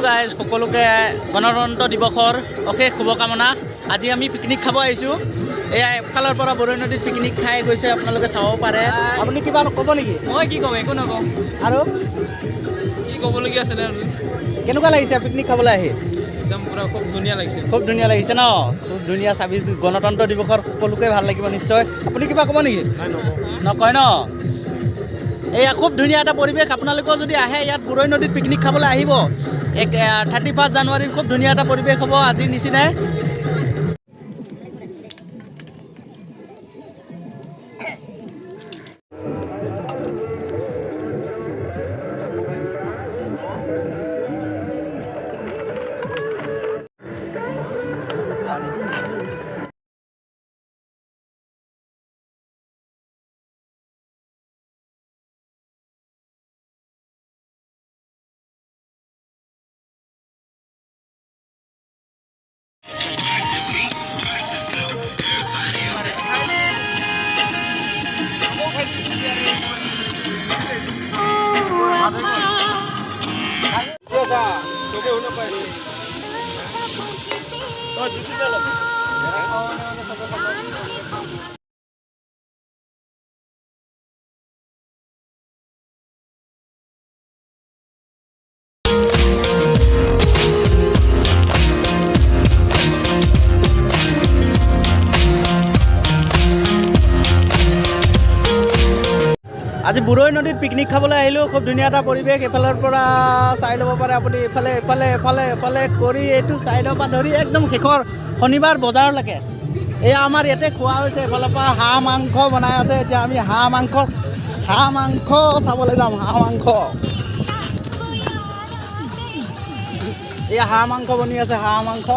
Hello' guys, সকলোকে গণতন্ত্ৰ দিৱসৰ অশেষ শুভকামনা। আজি আমি পিকনিক খাব আহিছোঁ। এয়া এফালৰ পৰা বৰৈ নদীত পিকনিক খাই গৈছে, আপোনালোকে চাব পাৰে। আপুনি কিবা ক'ব নেকি? মই কি ক'ম, একো নকওঁ। আৰু কি ক'বলগীয়া আছিলে? কেনেকুৱা লাগিছে পিকনিক খাবলৈ আহি? একদম পুৰা খুব ধুনীয়া লাগিছে। খুব ধুনীয়া লাগিছে ন? খুব ধুনীয়া 26 গণতন্ত্ৰ দিৱসৰ সকলোকে ভাল লাগিব নিশ্চয়। আপুনি কিবা ক'ব নেকি? নকয় ন? এয়া খুব ধুনীয়া এটা পৰিৱেশ। আপোনালোকেও যদি আহে ইয়াত বৰৈ নদীত পিকনিক খাবলৈ আহিব। 31 জানুৱাৰীৰ খুব ধুনীয়া এটা পৰিৱেশ হ'ব আজিৰ নিচিনাই। আজি বৰৈ নদীত পিকনিক খাবলৈ আহিলোঁ। খুব ধুনীয়া এটা পৰিৱেশ। এফালৰ পৰা চাই ল'ব পাৰে আপুনি। এফালে কৰি এইটো চাইডৰ পৰা ধৰি একদম শেষৰ শনিবাৰ বজাৰলৈকে এয়া আমাৰ ইয়াতে খোৱা হৈছে। এফালৰ পৰা হাঁহ মাংস বনাই আছে। এতিয়া আমি হাঁহ মাংস চাবলৈ যাম। হাঁহ মাংস, এয়া হাঁহ মাংস বনি আছে। হাঁহ মাংস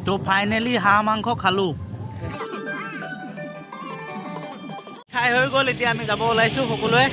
তো ফাইনেলি হাঁহ মাংস খালোঁ। খাই হৈ গ'ল। এতিয়া আমি যাব ওলাইছোঁ সকলোৱে।